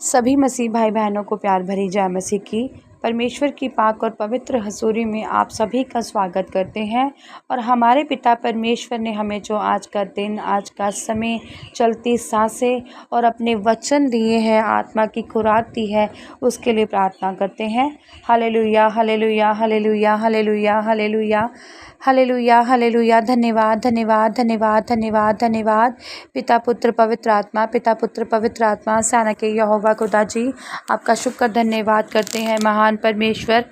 सभी मसीह भाई बहनों को प्यार भरी जय मसीह की। परमेश्वर की पाक और पवित्र हजूरी में आप सभी का स्वागत करते हैं। और हमारे पिता परमेश्वर ने हमें जो आज का दिन, आज का समय, चलती सांसें और अपने वचन दिए हैं, आत्मा की खुराक दी है, उसके लिए प्रार्थना करते हैं। Hallelujah, hallelujah, hallelujah, hallelujah, hallelujah, hallelujah, hallelujah. धन्यवाद, धन्यवाद, धन्यवाद, धन्यवाद, धन्यवाद। पिता पुत्र पवित्र आत्मा, पिता पुत्र पवित्र आत्मा, सेना के यहोवा खुदा जी, आपका शुक्र धन्यवाद करते हैं। महान परमेश्वर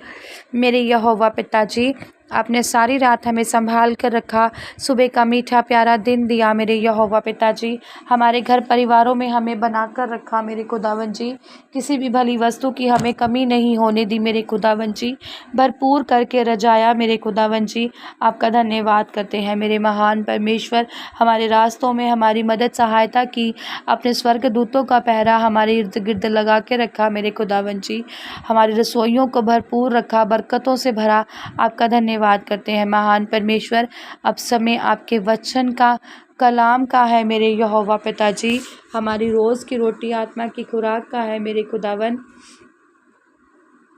मेरे यहोवा पिताजी, आपने सारी रात हमें संभाल कर रखा, सुबह का मीठा प्यारा दिन दिया मेरे यहोवा पिताजी। हमारे घर परिवारों में हमें बना कर रखा मेरे खुदावन जी। किसी भी भली वस्तु की हमें कमी नहीं होने दी मेरे खुदावन जी। भरपूर करके रजाया मेरे खुदावन जी। आपका धन्यवाद करते हैं मेरे महान परमेश्वर। हमारे रास्तों में हमारी मदद सहायता की, अपने स्वर्ग दूतों का पहरा हमारे इर्द गिर्द लगा के रखा मेरे खुदावन जी। हमारी रसोइयों को भरपूर रखा, बरकतों से भरा। आपका धन्यवाद करते हैं महान परमेश्वर। अब समय आपके वचन का, कलाम का है मेरे यहोवा पिताजी। हमारी रोज़ की रोटी आत्मा की खुराक का है मेरे खुदावन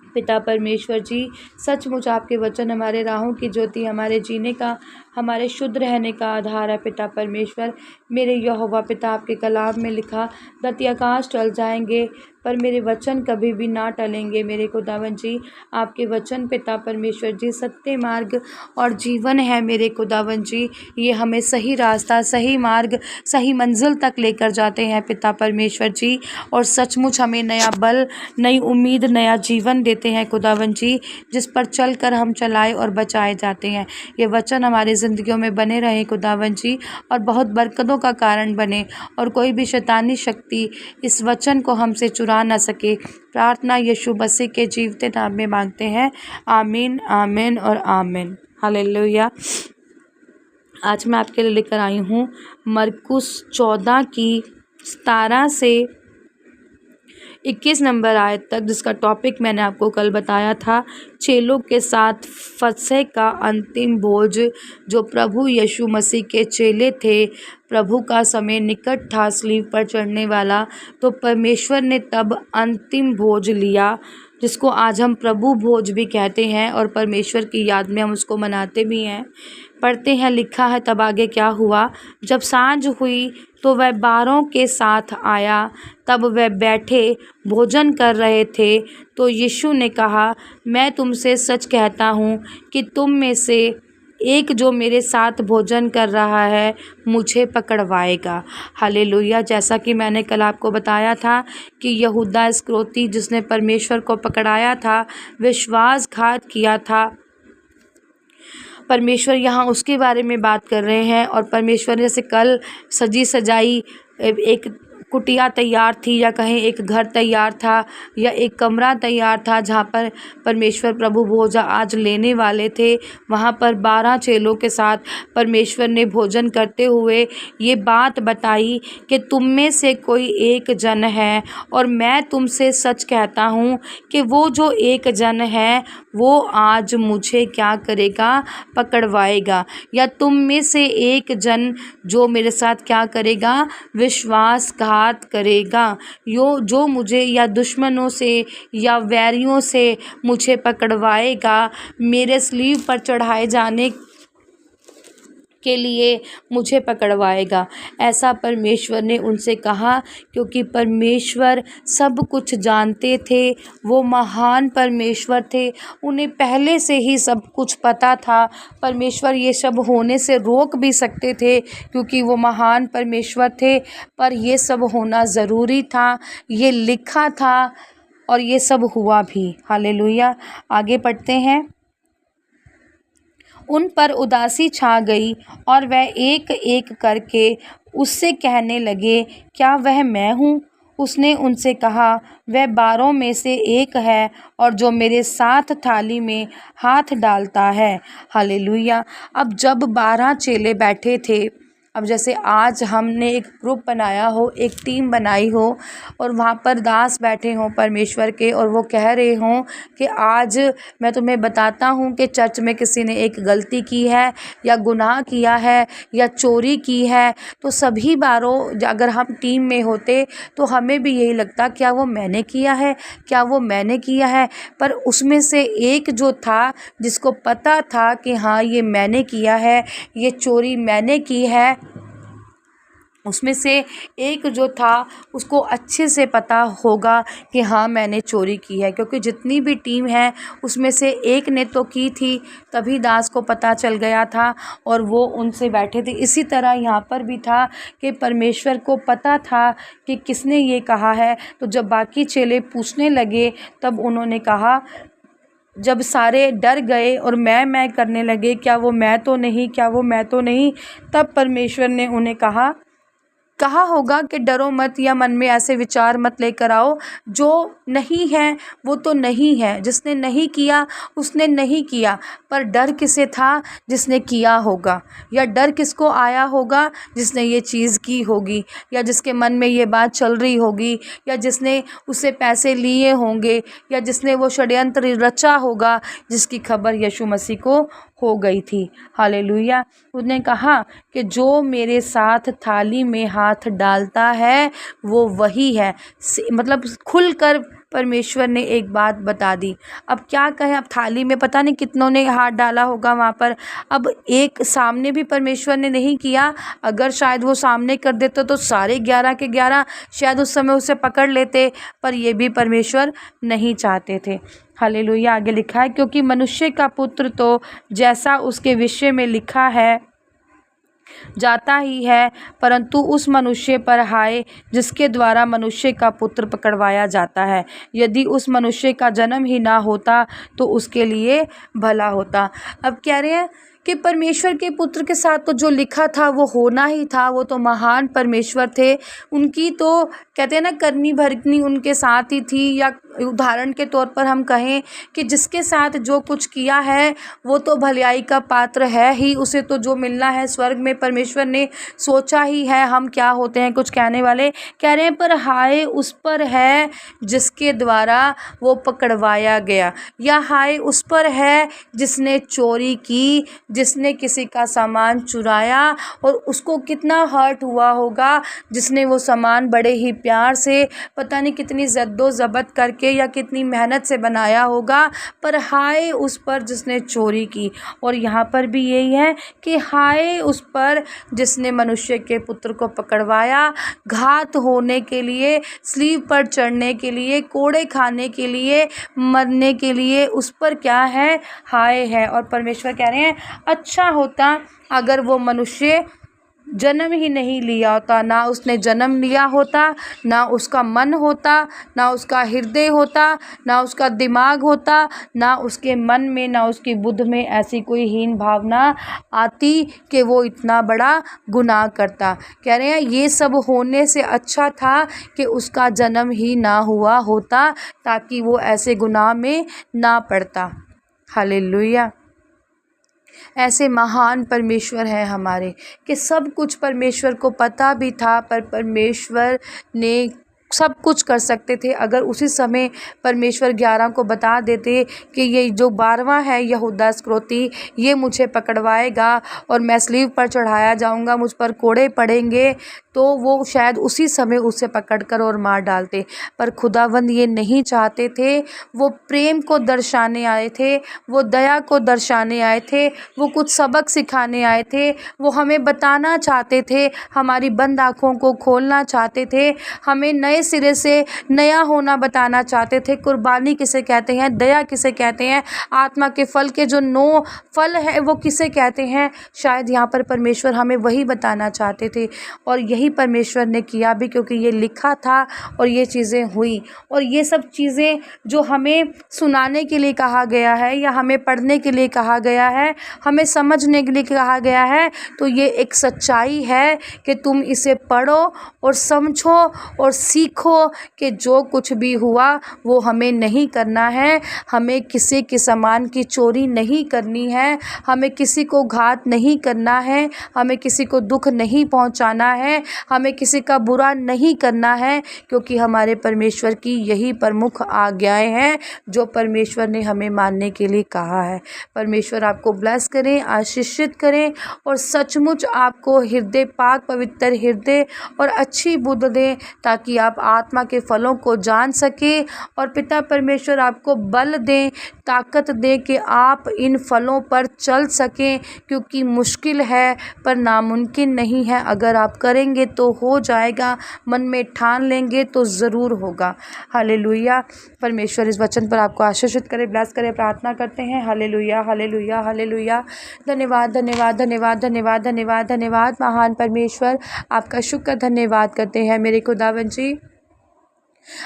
पिता परमेश्वर जी। सचमुच आपके वचन हमारे राहों की ज्योति, हमारे जीने का, हमारे शुद्ध रहने का आधार है पिता परमेश्वर। मेरे यहोवा पिता, आपके कलाम में लिखा, धरती आकाश टल जाएंगे पर मेरे वचन कभी भी ना टलेंगे मेरे खुदावन जी। आपके वचन पिता परमेश्वर जी सत्य मार्ग और जीवन है मेरे खुदावन जी। ये हमें सही रास्ता, सही मार्ग, सही मंजिल तक लेकर जाते हैं पिता परमेश्वर जी। और सचमुच हमें नया बल, नई उम्मीद, नया जीवन देते हैं खुदावन जी, जिस पर चलकर हम चलाए और बचाए जाते हैं। ये वचन हमारी ज़िंदगियों में बने रहे खुदावन जी, और बहुत बरकतों का कारण बने, और कोई भी शैतानी शक्ति इस वचन को हमसे चुरा ना सके। प्रार्थना यीशु मसीह के जीवते नाम में मांगते हैं, आमीन, आमीन और आमीन। हालेलुया। आज मैं आपके लिए लेकर आई हूँ मरकुस 14 की 17 से 21 नंबर आयत तक, जिसका टॉपिक मैंने आपको कल बताया था, चेलों के साथ फसह का अंतिम भोज। जो प्रभु यीशु मसीह के चेले थे, प्रभु का समय निकट था सलीब पर चढ़ने वाला, तो परमेश्वर ने तब अंतिम भोज लिया, जिसको आज हम प्रभु भोज भी कहते हैं, और परमेश्वर की याद में हम उसको मनाते भी हैं। पढ़ते हैं, लिखा है तब आगे क्या हुआ। जब सांझ हुई तो वह 12 के साथ आया, तब वह बैठे भोजन कर रहे थे। तो यीशु ने कहा, मैं तुमसे सच कहता हूँ कि तुम में से एक जो मेरे साथ भोजन कर रहा है, मुझे पकड़वाएगा। हालेलुया। जैसा कि मैंने कल आपको बताया था कि यहूदा इस्करियोती, जिसने परमेश्वर को पकड़ाया था, विश्वासघात किया था, परमेश्वर यहाँ उसके बारे में बात कर रहे हैं। और परमेश्वर ने जैसे कल सजी सजाई एक कुटिया तैयार थी, या कहें एक घर तैयार था, या एक कमरा तैयार था, जहाँ पर परमेश्वर प्रभु भोज आज लेने वाले थे। वहाँ पर 12 चेलों के साथ परमेश्वर ने भोजन करते हुए ये बात बताई कि तुम में से कोई एक जन है, और मैं तुमसे सच कहता हूँ कि वो जो एक जन है वो आज मुझे क्या करेगा, पकड़वाएगा। या तुम में से एक जन जो मेरे साथ क्या करेगा, विश्वासघात करेगा, जो मुझे या दुश्मनों से या वैरियों से मुझे पकड़वाएगा, मेरे सलीब पर चढ़ाए जाने के लिए मुझे पकड़वाएगा। ऐसा परमेश्वर ने उनसे कहा, क्योंकि परमेश्वर सब कुछ जानते थे। वो महान परमेश्वर थे, उन्हें पहले से ही सब कुछ पता था। परमेश्वर ये सब होने से रोक भी सकते थे, क्योंकि वो महान परमेश्वर थे, पर ये सब होना ज़रूरी था, ये लिखा था, और ये सब हुआ भी। हालेलुया। आगे पढ़ते हैं। उन पर उदासी छा गई, और वह एक एक करके उससे कहने लगे, क्या वह मैं हूँ? उसने उनसे कहा, वह 12 में से एक है, और जो मेरे साथ थाली में हाथ डालता है। हालेलुया। अब जब 12 चेले बैठे थे अब जैसे आज हमने एक ग्रुप बनाया हो, एक टीम बनाई हो और वहाँ पर दास बैठे हों परमेश्वर के और वो कह रहे हों कि आज मैं तुम्हें बताता हूँ कि चर्च में किसी ने एक गलती की है या गुनाह किया है या चोरी की है, तो सभी बारों अगर हम टीम में होते तो हमें भी यही लगता क्या वो मैंने किया है, क्या वो मैंने किया है। पर उसमें से एक जो था जिसको पता था कि हाँ ये मैंने किया है, ये चोरी मैंने की है, उसमें से एक जो था उसको अच्छे से पता होगा कि हाँ मैंने चोरी की है, क्योंकि जितनी भी टीम है उसमें से एक ने तो की थी, तभी दास को पता चल गया था और वो उनसे बैठे थे। इसी तरह यहाँ पर भी था कि परमेश्वर को पता था कि किसने ये कहा है। तो जब बाकी चेले पूछने लगे तब उन्होंने कहा, जब सारे डर गए और मैं करने लगे, क्या वो मैं तो नहीं, क्या वो मैं तो नहीं, तब परमेश्वर ने उन्हें कहा होगा कि डरो मत या मन में ऐसे विचार मत लेकर आओ, जो नहीं है वो तो नहीं है, जिसने नहीं किया उसने नहीं किया। पर डर किसे था? जिसने किया होगा। या डर किसको आया होगा? जिसने ये चीज़ की होगी, या जिसके मन में ये बात चल रही होगी, या जिसने उससे पैसे लिए होंगे, या जिसने वो षड्यंत्र रचा होगा, जिसकी खबर यीशु मसीह को हो गई थी। हालेलुया। उसने कहा कि जो मेरे साथ थाली में हाथ डालता है वो वही है। मतलब खुलकर परमेश्वर ने एक बात बता दी। अब क्या कहें, अब थाली में पता नहीं कितनों ने हाथ डाला होगा वहाँ पर। अब एक सामने भी परमेश्वर ने नहीं किया, अगर शायद वो सामने कर देते तो सारे 11 के 11 शायद उस समय उसे पकड़ लेते, पर ये भी परमेश्वर नहीं चाहते थे। हालेलुया। आगे लिखा है, क्योंकि मनुष्य का पुत्र तो जैसा उसके विषय में लिखा है जाता ही है, परंतु उस मनुष्य पर हाय जिसके द्वारा मनुष्य का पुत्र पकड़वाया जाता है। यदि उस मनुष्य का जन्म ही ना होता तो उसके लिए भला होता। अब कह रहे हैं कि परमेश्वर के पुत्र के साथ तो जो लिखा था वो होना ही था, वो तो महान परमेश्वर थे, उनकी तो कहते हैं ना करनी भरनी उनके साथ ही थी। या उदाहरण के तौर पर हम कहें कि जिसके साथ जो कुछ किया है वो तो भलाई का पात्र है ही, उसे तो जो मिलना है स्वर्ग में परमेश्वर ने सोचा ही है। हम क्या होते हैं कुछ कहने वाले, कह रहे हैं पर हाय उस पर है जिसके द्वारा वो पकड़वाया गया, या हाय उस पर है जिसने चोरी की, जिसने किसी का सामान चुराया और उसको कितना हर्ट हुआ होगा, जिसने वो सामान बड़े ही प्यार से पता नहीं कितनी जद्दोजहद करके या कितनी मेहनत से बनाया होगा, पर हाय उस पर जिसने चोरी की। और यहाँ पर भी यही है कि हाय उस पर जिसने मनुष्य के पुत्र को पकड़वाया, घात होने के लिए, स्लीव पर चढ़ने के लिए, कोड़े खाने के लिए, मरने के लिए, उस पर क्या है? हाय है। और परमेश्वर कह रहे हैं अच्छा होता अगर वो मनुष्य जन्म ही नहीं लिया होता, ना उसने जन्म लिया होता, ना उसका मन होता, ना उसका हृदय होता, ना उसका दिमाग होता, ना उसके मन में, ना उसकी बुद्ध में ऐसी कोई हीन भावना आती कि वो इतना बड़ा गुनाह करता। कह रहे हैं ये सब होने से अच्छा था कि उसका जन्म ही ना हुआ होता, ताकि वो ऐसे गुनाह में ना पड़ता। हालेलुया। ऐसे महान परमेश्वर हैं हमारे कि सब कुछ परमेश्वर को पता भी था, पर परमेश्वर ने सब कुछ कर सकते थे अगर उसी समय परमेश्वर 11 को बता देते कि ये जो 12वां है यहूदा इस्करियोती, ये मुझे पकड़वाएगा और मैं स्लीव पर चढ़ाया जाऊंगा, मुझ पर कोड़े पड़ेंगे, तो वो शायद उसी समय उसे पकड़कर और मार डालते। पर खुदावंद ये नहीं चाहते थे, वो प्रेम को दर्शाने आए थे, वो दया को दर्शाने आए थे, वो कुछ सबक सिखाने आए थे, वो हमें बताना चाहते थे, हमारी बंद आँखों को खोलना चाहते थे, हमें नए सिरे से नया होना बताना चाहते थे। कुर्बानी किसे कहते हैं, दया किसे कहते हैं, आत्मा के फल के जो 9 फल है वो किसे कहते हैं, शायद यहाँ पर परमेश्वर हमें वही बताना चाहते थे। और यही परमेश्वर ने किया भी, क्योंकि ये लिखा था और ये चीज़ें हुई। और ये सब चीज़ें जो हमें सुनाने के लिए कहा गया है या हमें पढ़ने के लिए कहा गया है, हमें समझने के लिए कहा गया है, तो ये एक सच्चाई है कि तुम इसे पढ़ो और समझो और सीखो सीखो कि जो कुछ भी हुआ वो हमें नहीं करना है, हमें किसी के सामान की चोरी नहीं करनी है, हमें किसी को घात नहीं करना है, हमें किसी को दुख नहीं पहुंचाना है, हमें किसी का बुरा नहीं करना है, क्योंकि हमारे परमेश्वर की यही प्रमुख आज्ञाएं हैं जो परमेश्वर ने हमें मानने के लिए कहा है। परमेश्वर आपको ब्लेस करें, आशीषित करें और सचमुच आपको हृदय पाक पवित्र हृदय और अच्छी बुद्धि दें, ताकि आप आत्मा के फलों को जान सकें और पिता परमेश्वर आपको बल दें, ताकत दें कि आप इन फलों पर चल सकें, क्योंकि मुश्किल है पर नामुमकिन नहीं है। अगर आप करेंगे तो हो जाएगा, मन में ठान लेंगे तो ज़रूर होगा। हालेलुया। परमेश्वर इस वचन पर आपको आशीषित करे, ब्लेस करे, प्रार्थना करते हैं। Hallelujah, hallelujah, hallelujah. धन्यवाद, धन्यवाद, धन्यवाद, धन्यवाद, धन्यवाद, धन्यवाद महान परमेश्वर, आपका शुक्र धन्यवाद करते हैं मेरे खुदावन जी।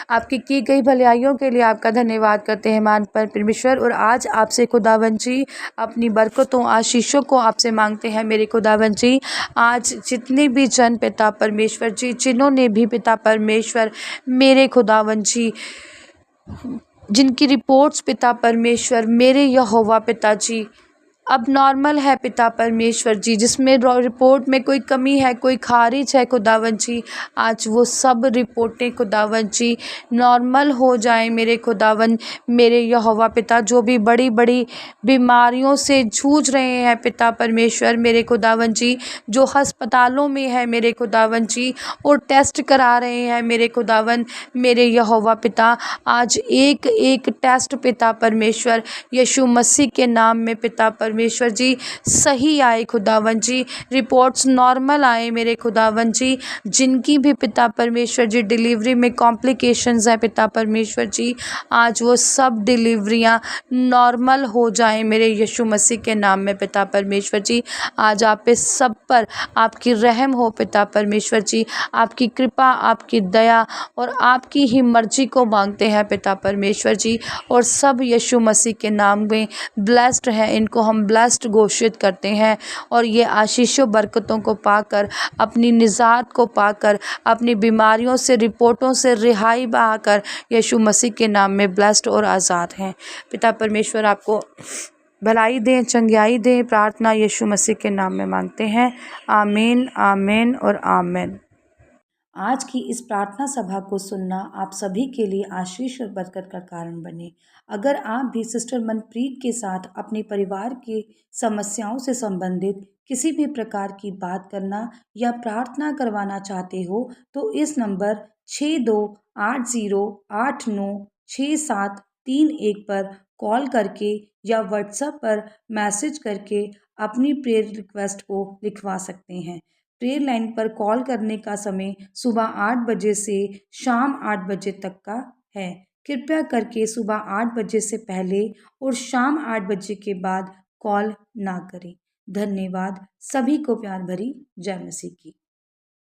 आपकी की गई भलाइयों के लिए आपका धन्यवाद करते हैं महान परमेश्वर। और आज आपसे खुदावन जी अपनी बरकतों आशीषों को आपसे मांगते हैं मेरे खुदावन जी। आज जितने भी जन पिता परमेश्वर जी, जिन्होंने भी पिता परमेश्वर मेरे खुदावन जी जिनकी रिपोर्ट्स पिता परमेश्वर मेरे यहोवा पिता जी अब नॉर्मल है पिता परमेश्वर जी, जिसमें रिपोर्ट में कोई कमी है, कोई खारिज है खुदावन जी, आज वो सब रिपोर्टें खुदावन जी नॉर्मल हो जाएं मेरे खुदावन मेरे यहोवा पिता। जो भी बड़ी बड़ी बीमारियों से जूझ रहे हैं पिता परमेश्वर मेरे खुदावन जी, जो अस्पतालों में है मेरे खुदावन जी और टेस्ट करा रहे हैं मेरे खुदावन मेरे यहोवा पिता, आज एक एक टेस्ट पिता परमेश्वर यीशु मसीह के नाम में पिता परमेश्वर जी सही आए खुदावन जी, रिपोर्ट्स नॉर्मल आए मेरे खुदावन जी। जिनकी भी पिता परमेश्वर जी डिलीवरी में कॉम्प्लिकेशंस हैं पिता परमेश्वर जी, आज वो सब डिलीवरियां नॉर्मल हो जाएं मेरे यीशु मसीह के नाम में पिता परमेश्वर जी। आज आप पे सब पर आपकी रहम हो पिता परमेश्वर जी, आपकी कृपा, आपकी दया और आपकी ही मर्जी को मांगते हैं पिता परमेश्वर जी। और सब यीशु मसीह के नाम में ब्लेस्ड हैं, इनको हम ब्लेस्ड घोषित करते हैं और ये आशीषों बरकतों को पाकर, अपनी निजात को पाकर, अपनी बीमारियों से रिपोर्टों से रिहाई पाकर यीशु मसीह के नाम में ब्लेस्ड और आज़ाद हैं। पिता परमेश्वर आपको भलाई दें, चंगाई दें, प्रार्थना यीशु मसीह के नाम में मांगते हैं। आमीन, आमीन और आमीन। आज की इस प्रार्थना सभा को सुनना आप सभी के लिए आशीष और बरकत का कारण बने। अगर आप भी सिस्टर मनप्रीत के साथ अपने परिवार की समस्याओं से संबंधित किसी भी प्रकार की बात करना या प्रार्थना करवाना चाहते हो तो इस नंबर 6280896731 पर कॉल करके या व्हाट्सएप पर मैसेज करके अपनी प्रेयर रिक्वेस्ट को लिखवा सकते हैं। प्रेयर लाइन पर कॉल करने का समय सुबह 8 बजे से शाम 8 बजे तक का है। कृपया करके सुबह 8 बजे से पहले और शाम 8 बजे के बाद कॉल ना करें। धन्यवाद। सभी को प्यार भरी जय मसीह की।